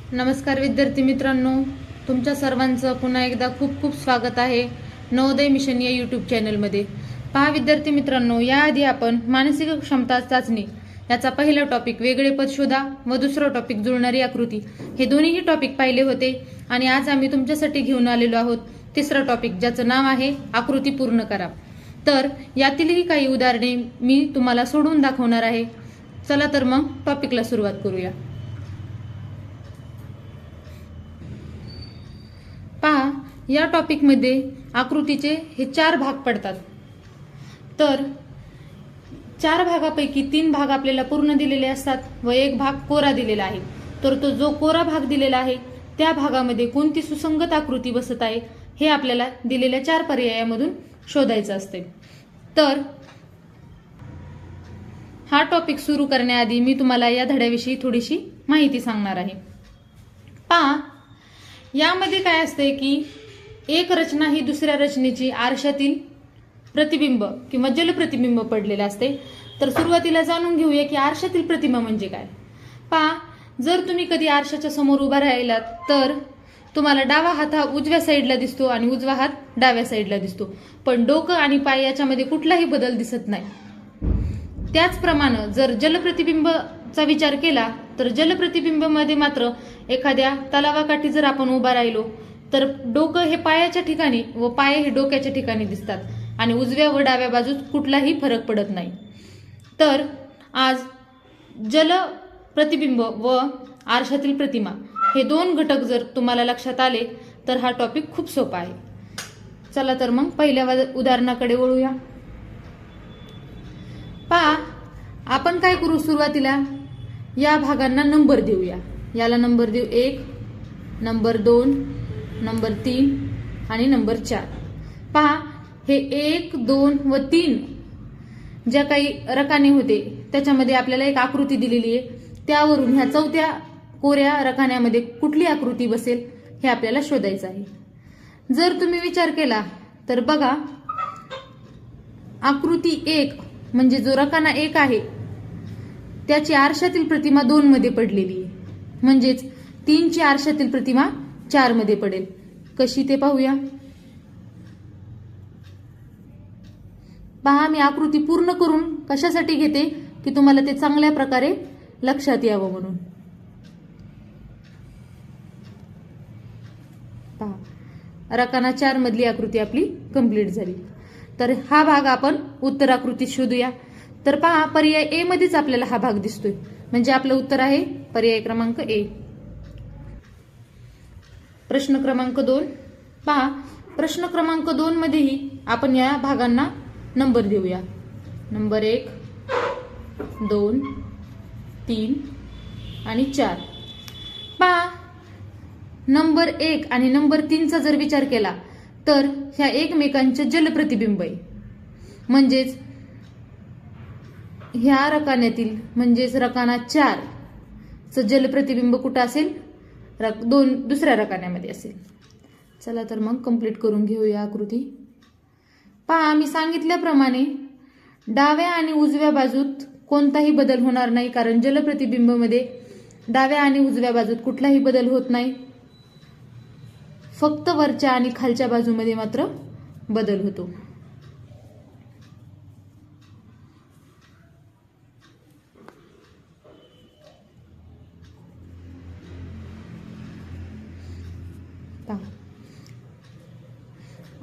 नमस्कार विद्यार्थी मित्रांनो, तुमच्या सर्वांचं पुन्हा एकदा खूप खूप स्वागत आहे नवोदय मिशन या यूट्यूब चॅनलमध्ये। पहा विद्यार्थी मित्रांनो, याआधी आपण मानसिक क्षमता चाचणी याचा पहिला टॉपिक वेगळे पद शोधा व दुसरा टॉपिक जुळणारी आकृती हे दोन्हीही टॉपिक पाहिले होते आणि आज आम्ही तुमच्यासाठी घेऊन आलेलो आहोत तिसरा टॉपिक, ज्याचं नाव आहे आकृती पूर्ण करा। तर यातीलही काही उदाहरणे मी तुम्हाला सोडून दाखवणार आहे। चला तर मग टॉपिकला सुरुवात करूया। पहा, या टॉपिकमध्ये आकृतीचे हे 4 भाग पडतात। तर 4 भागापैकी 3 भाग आपल्याला पूर्ण दिलेले असतात व एक भाग कोरा दिलेला आहे। तर तो जो कोरा भाग दिलेला आहे त्या भागामध्ये कोणती सुसंगत आकृती बसत आहे हे आपल्याला दिलेल्या 4 पर्यायामधून शोधायचं असते। तर हा टॉपिक सुरू करण्याआधी मी तुम्हाला या धड्याविषयी थोडीशी माहिती सांगणार आहे। पहा, यामध्ये काय असते की एक रचना ही दुसऱ्या रचनेची आरशातील प्रतिबिंब किंवा जलप्रतिबिंब पडलेले असते। तर सुरुवातीला जाणून घेऊया की आरशातील प्रतिमा म्हणजे काय। पहा, जर तुम्ही कधी आरशाच्या समोर उभा राहिलात तर तुम्हाला डावा हात हा उजव्या साईडला दिसतो आणि उजवा हात डाव्या साईडला दिसतो, पण डोकं आणि पाय याच्यामध्ये कुठलाही बदल दिसत नाही। त्याचप्रमाणे जर जलप्रतिबिंबचा विचार केला तर जलप्रतिबिंबामध्ये मात्र एखाद्या तलावाकाठी जर आपण उभा राहिलो तर डोकं हे पायाच्या ठिकाणी व पाय हे डोक्याच्या ठिकाणी दिसतात आणि उजव्या व डाव्या बाजूस कुठलाही फरक पडत नाही। तर आज जलप्रतिबिंब व आरशातील प्रतिमा हे 2 घटक जर तुम्हाला लक्षात आले तर हा टॉपिक खूप सोपा आहे। चला तर मग पहिल्या उदाहरणाकडे वळूया। पहा, आपण काय करू, सुरुवातीला या भागांना नंबर देऊया। याला नंबर देऊ 1, नंबर 2, नंबर 3 आणि नंबर 4। पहा, हे 1, 2 व 3 ज्या काही रकाने होते त्याच्यामध्ये आपल्याला एक आकृती दिलेली आहे। त्यावरून ह्या चौथ्या कोऱ्या रकान्यामध्ये कुठली आकृती बसेल हे आपल्याला शोधायचं आहे। जर तुम्ही विचार केला तर बघा, आकृती 1 म्हणजे जो रकाना 1 आहे त्याची आरशातील प्रतिमा 2 मध्ये पडलेली आहे, म्हणजेच 3 ची आरशातील प्रतिमा 4 मध्ये पडेल। कशी ते पाहूया। पहा, मी आकृती पूर्ण करून कशासाठी घेते की तुम्हाला ते चांगल्या प्रकारे लक्षात यावं म्हणून। पहा, रकाना 4 मधली आकृती आपली कंप्लीट झाली। तर हा भाग आपण उत्तर आकृतीत शोधूया। तर पहा, पर्याय ए मध्येच आपल्याला हा भाग दिसतोय, म्हणजे आपलं उत्तर आहे पर्याय क्रमांक ए। प्रश्न क्रमांक 2 पहा, प्रश्न क्रमांक 2 मध्येही आपण या भागांना नंबर देऊया। नंबर 1, 2, 3 आणि 4। पहा, नंबर 1 आणि नंबर 3 चा जर विचार केला तर ह्या एकमेकांचे जलप्रतिबिंब आहे, म्हणजेच ह्या रकान्यातील म्हणजेच रकाना 4 चं जलप्रतिबिंब कुठं असेल, दुसऱ्या रकान्यामध्ये असेल। चला तर मग कंप्लीट करून घेऊया आकृती। पहा, मी सांगितल्याप्रमाणे डाव्या आणि उजव्या बाजूत कोणताही बदल होणार नाही, कारण जलप्रतिबिंबामध्ये डाव्या आणि उजव्या बाजूत कुठलाही बदल होत नाही, फक्त वरच्या आणि खालच्या बाजूमध्ये मात्र बदल होतो।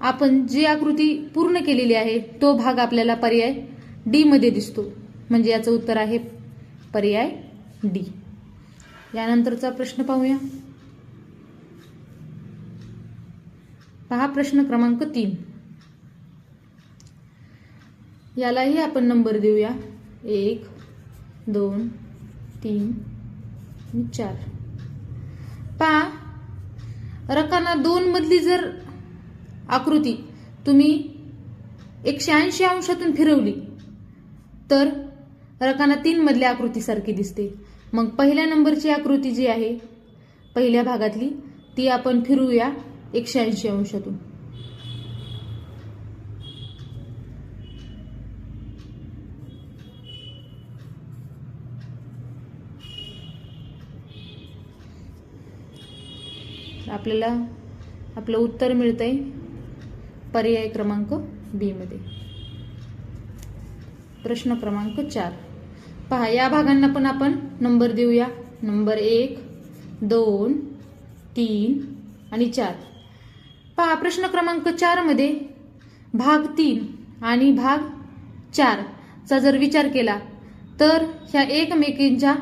आपण जी आकृती पूर्ण केलेली आहे तो भाग आपल्याला पर्याय डी मध्ये दिसतो, म्हणजे याचं उत्तर आहे पर्याय डी। यानंतरचा प्रश्न पाहूया। पहा, प्रश्न क्रमांक 3 यालाही आपण नंबर देऊया 1, 2, 3 आणि 4। पहा, रकाना 2 मधली जर आकृती तुम्ही 180 अंशातून फिरवली तर रकाना 3 मधल्या आकृतीसारखी दिसते। मग पहिल्या नंबरची आकृती जी आहे पहिल्या भागातली ती आपण फिरवूया 180 अंशातून। आपल्याला आपलं उत्तर मिळतंय पर्याय क्रमांक बी मध्ये. प्रश्न क्रमांक 4. पहा, या भागांना पण आपण नंबर देऊया. नंबर 1, 2, 3 आणि 4. पहा, प्रश्न क्रमांक 4 मध्ये भाग 3 आणि भाग 4 चा जर विचार केला तर ह्या एकमेकींच्या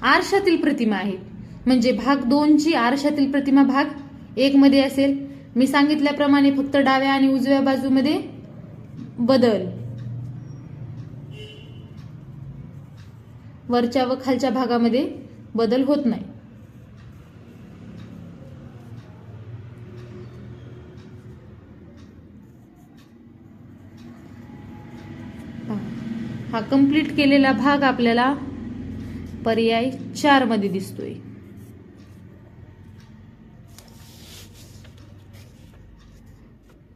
आरशातील प्रतिमा आहेत. म्हणजे भाग 2 ची आरशातील प्रतिमा भाग 1 मध्ये असेल. मी सांगितल्याप्रमाणे फक्त डाव्या आणि उजव्या बाजूमध्ये बदल, वरच्या व खालच्या भागामध्ये बदल होत नाही. हा कंप्लीट केलेला भाग आपल्याला पर्याय 4 मध्ये दिसतोय.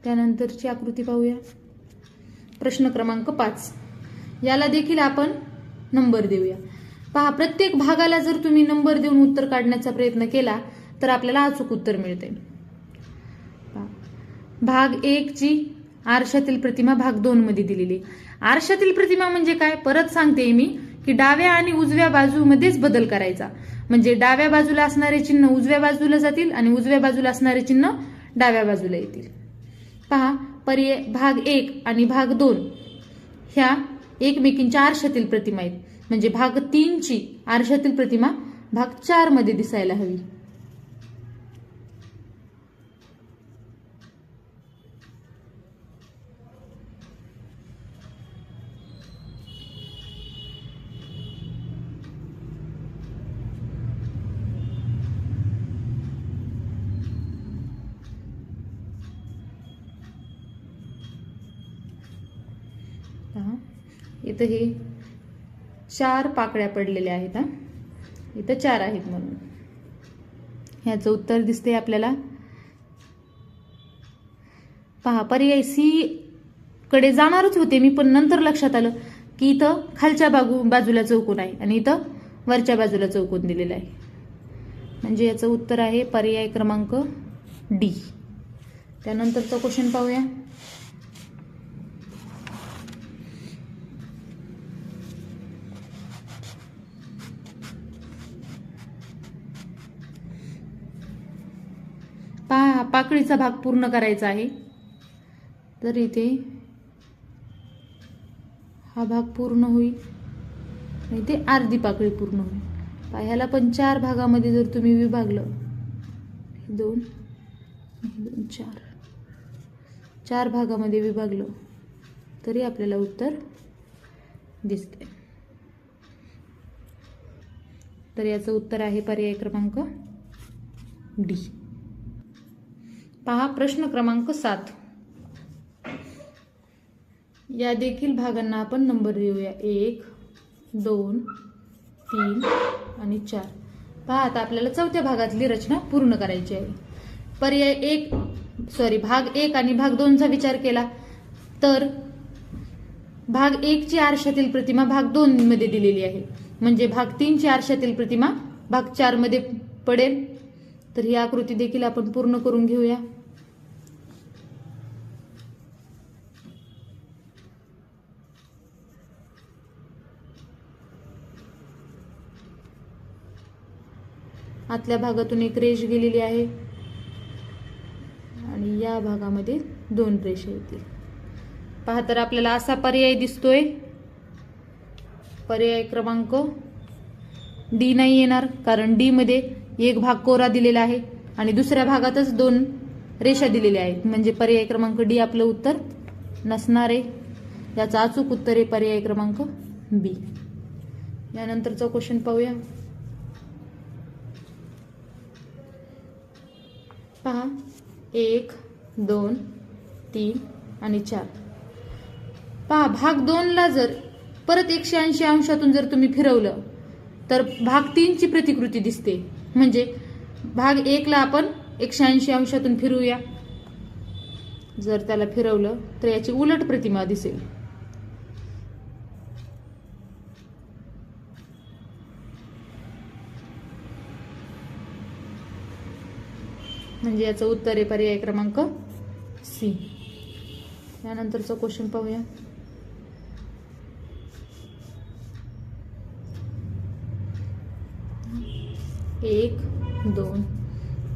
त्यानंतरची आकृती पाहूया. प्रश्न क्रमांक 5. याला देखील आपण नंबर देऊया. पहा, प्रत्येक भागाला जर तुम्ही नंबर देऊन उत्तर काढण्याचा प्रयत्न केला तर आपल्याला अचूक उत्तर मिळते. भाग 1 ची आरशातील प्रतिमा भाग 2 मध्ये दिलेली. आरशातील प्रतिमा म्हणजे काय, परत सांगते मी की डाव्या आणि उजव्या बाजूमध्येच बदल करायचा. म्हणजे डाव्या बाजूला असणारे चिन्ह उजव्या बाजूला जातील आणि उजव्या बाजूला असणारे चिन्ह डाव्या बाजूला येतील. पहा, पर्याय भाग 1 आणि भाग 2 ह्या एकमेकींच्या आरशातील प्रतिमा आहेत. म्हणजे भाग 3 ची आरशातील प्रतिमा भाग 4 मध्ये दिसायला हवी. इथं हे 4 पाकळ्या पडलेल्या आहेत. इथं 4 आहेत म्हणून ह्याचं उत्तर दिसते आपल्याला. पहा, पर्याय सी कडे जाणारच होते मी, पण नंतर लक्षात आलं की इथं खालच्या बाजूला चौकोन आहे आणि इथं वरच्या बाजूला चौकोन दिलेला आहे. म्हणजे याचं उत्तर आहे पर्याय क्रमांक डी. त्यानंतरचा क्वेश्चन पाहूया. पाकळीचा भाग पूर्ण करायचा आहे. तर इथे हा भाग पूर्ण होईल आणि इथे अर्धी पाकळी पूर्ण होईल. ह्याला पण 4 भागामध्ये जर तुम्ही विभागलं, 2 4 4 भागामध्ये विभागलं तरी आपल्याला उत्तर दिसते. तर याचं उत्तर आहे पर्याय क्रमांक डी. पहा, प्रश्न क्रमांक 7. या देखील भागांना आपण नंबर देऊया. 1, 2, 3 आणि 4. पहा, आता आपल्याला चौथ्या भागातली रचना पूर्ण करायची आहे. भाग 1 आणि भाग 2 चा विचार केला तर भाग 1 ची आरशातील प्रतिमा भाग 2 मध्ये दिलेली आहे. म्हणजे भाग 3 ची आरशातील प्रतिमा भाग 4 मध्ये पडेल. तर ही आकृती देखील आपण पूर्ण करून घेऊया. आतल्या भागातून एक रेष गेलेली आहे आणि या भागामध्ये 2 रेषा येतील. पहा, तर आपल्याला असा पर्याय दिसतोय. पर्याय क्रमांक डी नाही येणार, कारण डी मध्ये एक भाग कोरा दिलेला आहे आणि दुसऱ्या भागातच 2 रेषा दिलेल्या आहेत. म्हणजे पर्याय क्रमांक डी आपलं उत्तर नसणार आहे. याचं अचूक उत्तर आहे पर्याय क्रमांक बी. यानंतरचा क्वेश्चन पाहूया. पहा, 1, 2, 3 आणि 4. पहा, भाग 2 ला जर परत 180 अंशातून जर तुम्ही फिरवलं तर भाग 3 ची प्रतिकृती दिसते. म्हणजे भाग 1 ला आपण 180 अंशातून फिरूया. जर त्याला फिरवलं तर याची उलट प्रतिमा दिसेल. म्हणजे याचं उत्तर आहे पर्याय क्रमांक सी. यानंतरचा क्वेश्चन पाहूया. एक, दोन.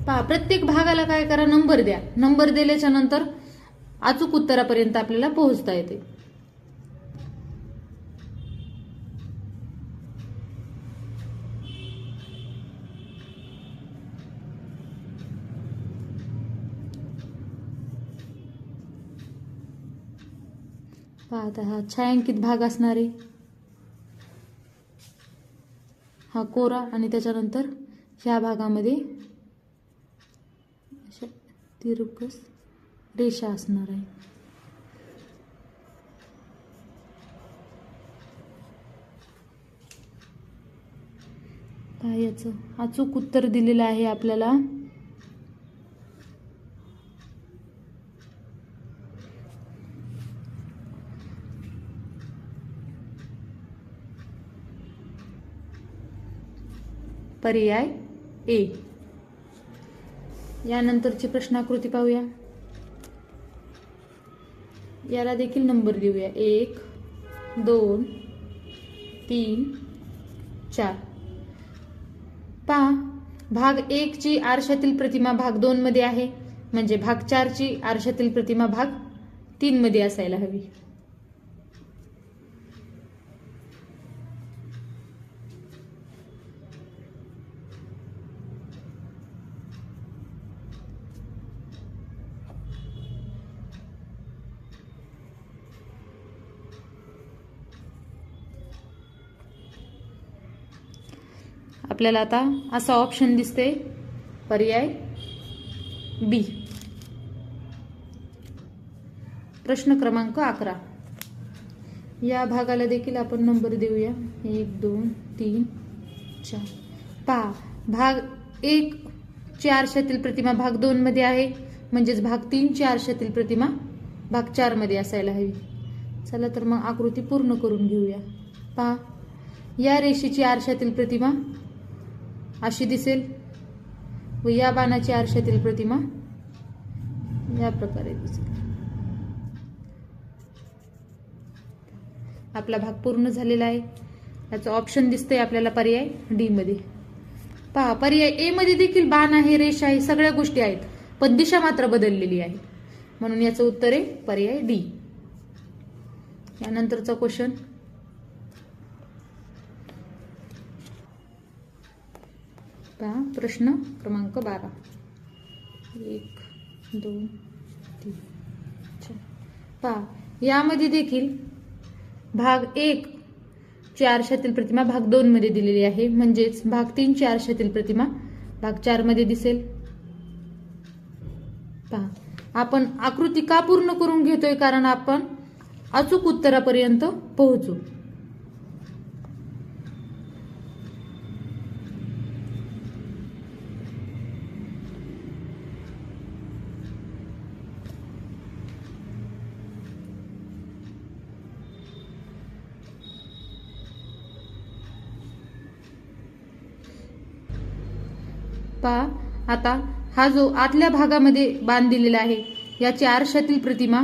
पहा, प्रत्येक भागाला काय करा, नंबर द्या. नंबर दिल्याच्या नंतर अचूक उत्तरापर्यंत आपल्याला पोहोचता येते. पहा, आता हा छायांकित भाग असणार आहे, हा कोरा, आणि त्याच्यानंतर ह्या भागामध्ये अशा तिरकस रेषा असणार आहे. याचं अचूक उत्तर दिलेलं आहे आपल्याला पर्याय ए. यानंतरची प्रश्नाकृती पाहूया. याला देखील नंबर देऊया. 1, 2, 3, 4. पहा, भाग 1 ची आरशातील प्रतिमा भाग 2 मध्ये आहे, म्हणजे भाग 4 ची आरशातील प्रतिमा भाग 3 मध्ये असायला हवी. आपल्याला आता असा ऑप्शन दिसते, पर्याय बी. प्रश्न क्रमांक 11. या भागाला देखील आपण नंबर देऊया. 1, 2, 3, 4. पहा, भाग 1 ची आरशातील प्रतिमा भाग 2 मध्ये आहे, म्हणजेच भाग 3 ची आरशातील प्रतिमा भाग 4 मध्ये असायला हवी. चला तर मग आकृती पूर्ण करून घेऊया. पहा, या रेषेची आरशातील प्रतिमा अशी दिसेल व या बाणाची आरशातील प्रतिमा या प्रकारे दिसेल. आपला भाग पूर्ण झालेला आहे. याचं ऑप्शन दिसतंय आपल्याला पर्याय डी मध्ये. पहा, पर्याय ए मध्ये देखील बाण आहे, रेषा आहे, सगळ्या गोष्टी आहेत, पण दिशा मात्र बदललेली आहे, म्हणून याचं उत्तर आहे पर्याय डी. यानंतरचा क्वेश्चन. पहा, प्रश्न क्रमांक 12. 1, 2, 3, 4. पहा, यामध्ये देखील भाग 1 ची आरशातील प्रतिमा भाग 2 मध्ये दिलेली आहे, म्हणजेच भाग 3 ची आरशातील प्रतिमा भाग 4 मध्ये दिसेल. पहा, आपण आकृती का पूर्ण करून घेतोय, कारण आपण अचूक उत्तरापर्यंत पोहोचू. पहा, आता हा जो आतल्या भागामध्ये बाण दिलेला आहे, याची आरशातील प्रतिमा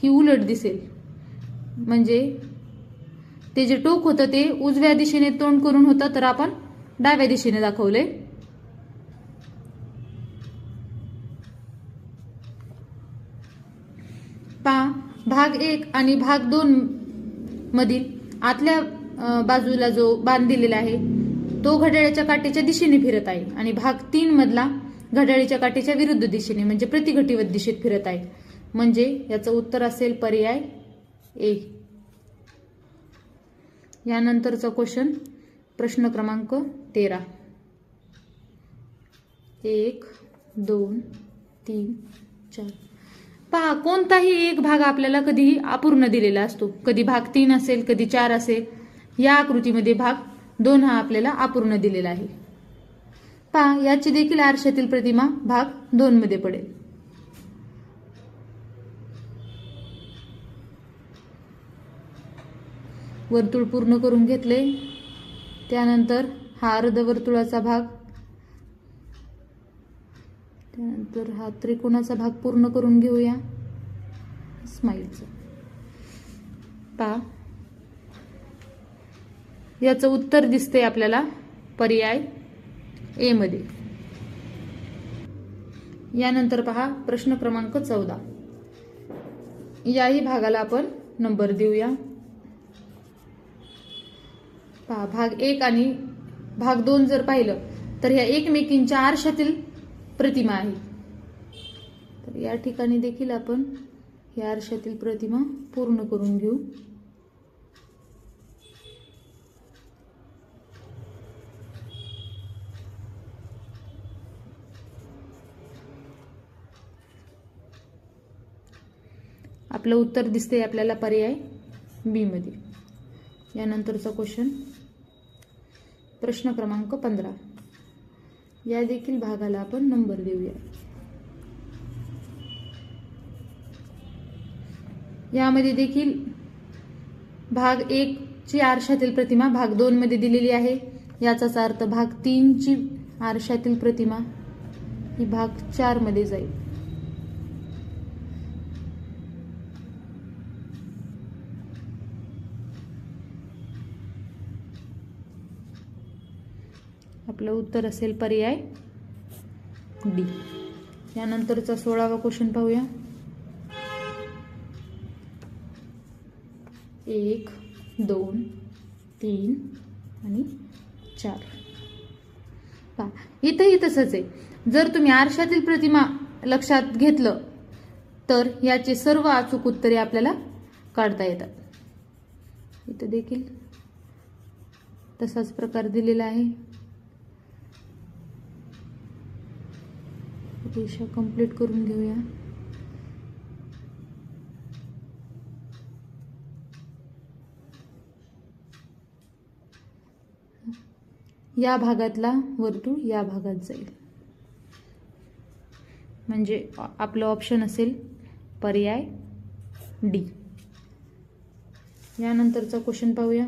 ही उलट दिसेल, म्हणजे ते जे टोक होतं ते उजव्या दिशेने तोंड करून होतं, तर आपण डाव्या दिशेने दाखवले. पहा, भाग 1 आणि भाग 2 मधील आतल्या बाजूला जो बाण दिलेला आहे तो घड्याळाच्या काठीच्या दिशेने फिरत आहे, आणि भाग 3 मधला घड्याळाच्या काठीच्या विरुद्ध दिशेने म्हणजे प्रतिघटित दिशेत फिरत आहे, म्हणजे याचं उत्तर असेल पर्याय ए. यानंतरचा क्वेश्चन, प्रश्न क्रमांक 13. 1, 2, 3, 4. पहा, कोणताही एक भाग आपल्याला कधीही अपूर्ण दिलेला असतो, कधी भाग 3 असेल, कधी 4 असेल. या आकृतीमध्ये भाग 2 हा आपल्याला अपूर्ण दिलेला आहे. पहा, याची देखील आरशातील प्रतिमा भाग 2 मध्ये पडेल. वर्तुळ पूर्ण करून घेतले. त्यानंतर हा अर्धवर्तुळाचा भाग, त्यानंतर हा त्रिकोणाचा भाग पूर्ण करून घेऊया स्माइलचं. पहा, याचं उत्तर दिसते आपल्याला पर्याय ए मध्ये. यानंतर पहा प्रश्न क्रमांक 14. याही भागाला आपण नंबर देऊया. पहा, भाग 1 आणि भाग 2 जर पाहिलं तर ह्या एकमेकींच्या आरशातील प्रतिमा आहे. तर या ठिकाणी देखील आपण या आरशातील प्रतिमा पूर्ण करून घेऊ. आपलं उत्तर दिसते आपल्याला पर्याय बी मध्ये. यानंतरचा क्वेश्चन प्रश्न क्रमांक 15. या देखील भागाला आपण नंबर देऊया. यामध्ये देखील भाग 1 ची आरशातील प्रतिमा भाग 2 मध्ये दिलेली आहे. याचाच अर्थ भाग 3 ची आरशातील प्रतिमा ही भाग 4 मध्ये जाईल. आपलं उत्तर असेल पर्याय डी. यानंतरचा 16वा क्वेश्चन पाहूया. 1, 2, 3 आणि 4. पहा, इथंही तसंच आहे. जर तुम्ही आरशातील प्रतिमा लक्षात घेतलं तर याचे सर्व अचूक उत्तरे आपल्याला काढता येतात. इथं देखील तसाच प्रकार दिलेला आहे. रेषा कंप्लीट करून घेऊया. या भागातला वर्तुळ या भागात जाईल, म्हणजे आपलं ऑप्शन असेल पर्याय डी. यानंतरचा क्वेश्चन पाहूया.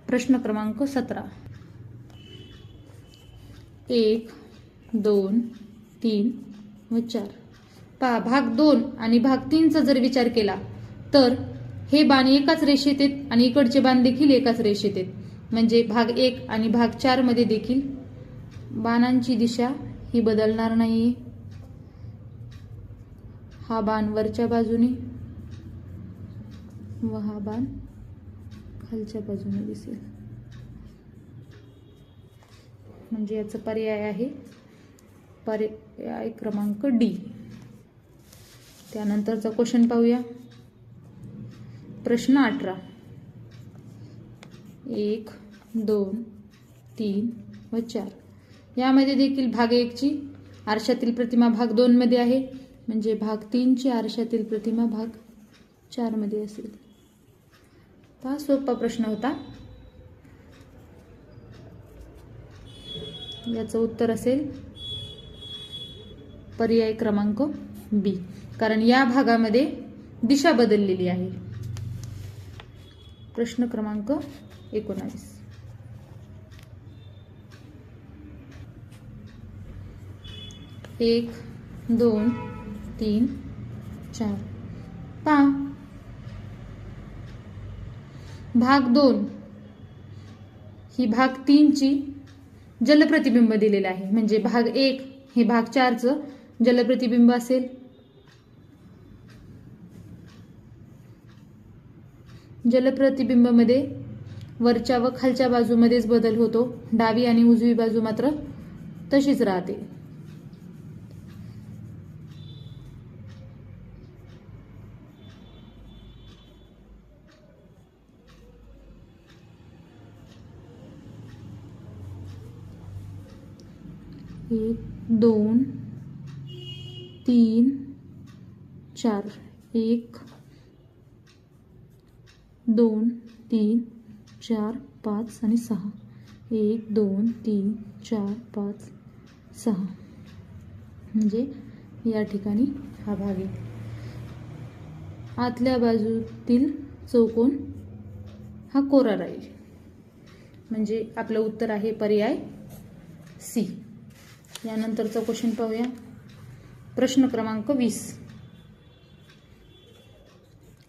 प्रश्न क्रमांक 17. 1, 2, 3 व 4. पहा, भाग 2 आणि भाग 3चा जर विचार केला तर हे बाण एकाच रेषेत आहेत आणि इकडचे बाण देखील एकाच रेषेत आहेत. म्हणजे भाग 1 आणि भाग 4 मध्ये देखील बाणांची दिशा ही बदलणार नाहीये. हा बाण वरच्या बाजूने व हा बाण खालच्या बाजूने दिसेल. म्हणजे याचा पर्याय आहे पर्याय क्रमांक डी. त्यानंतरचा क्वेश्चन पाहूया. प्रश्न 18. 1, 2, 3 व 4. यामध्ये देखील भाग 1 ची आरशातील प्रतिमा भाग 2 मध्ये आहे, म्हणजे भाग 3 ची आरशातील प्रतिमा भाग 4 मध्ये असेल. हा सोपा प्रश्न होता. याचं उत्तर असेल पर्याय क्रमांक बी, कारण या भागामध्ये दिशा बदललेली आहे. प्रश्न क्रमांक 19. 1, 2, 3, 4. पहा, भाग 2 ही भाग 3 ची जलप्रतिबिंब दिलेलं आहे, म्हणजे भाग 1 हे भाग 4चं जलप्रतिबिंब असेल. जलप्रतिबिंबामध्ये वरच्या व खालच्या बाजूमध्येच बदल होतो. डावी आणि उजवी बाजू मात्र तशीच राहते. एक, 2, 3, 4. 1, 2, 3, 4, 5 आणि 6. 1, 2, 3, 4, 5, 6. म्हणजे या ठिकाणी हा भाग आहे. आतल्या बाजूतील चौकोन हा कोरा राहील. म्हणजे आपलं उत्तर आहे पर्याय सी. यानंतरचा क्वेश्चन पाहूया. प्रश्न क्रमांक 20.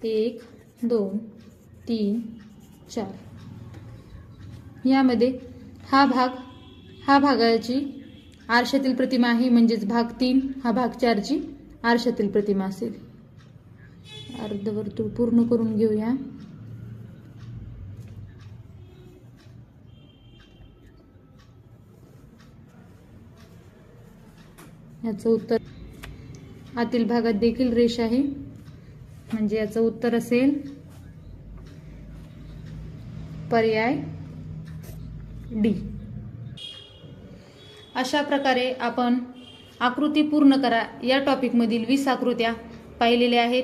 1, 2, 3, 4. यामध्ये हा भागाची आरशातील प्रतिमा आहे, म्हणजेच भाग 3 हा भाग 4ची आरशातील प्रतिमा असेल. अर्धवर्तुळ पूर्ण करून घेऊया. याचं उत्तर आतील भागात देखील रेष आहे, म्हणजे याचं उत्तर असेल पर्याय डी. अशा प्रकारे आपण आकृती पूर्ण करा या टॉपिकमधील 20 आकृत्या पाहिलेल्या आहेत.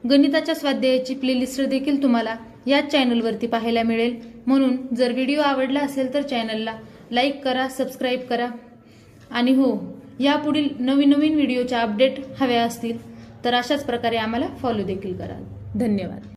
गणिताच्या स्वाध्यायाची प्लेलिस्ट देखील तुम्हाला याच चॅनलवरती पाहायला मिळेल. म्हणून जर व्हिडिओ आवडला असेल तर चॅनलला लाईक करा, सबस्क्राईब करा. आणि हो, यापुढील नवीन व्हिडिओच्या अपडेट हव्या असतील तर अशाच प्रकारे आम्हाला फॉलो देखील करा. धन्यवाद.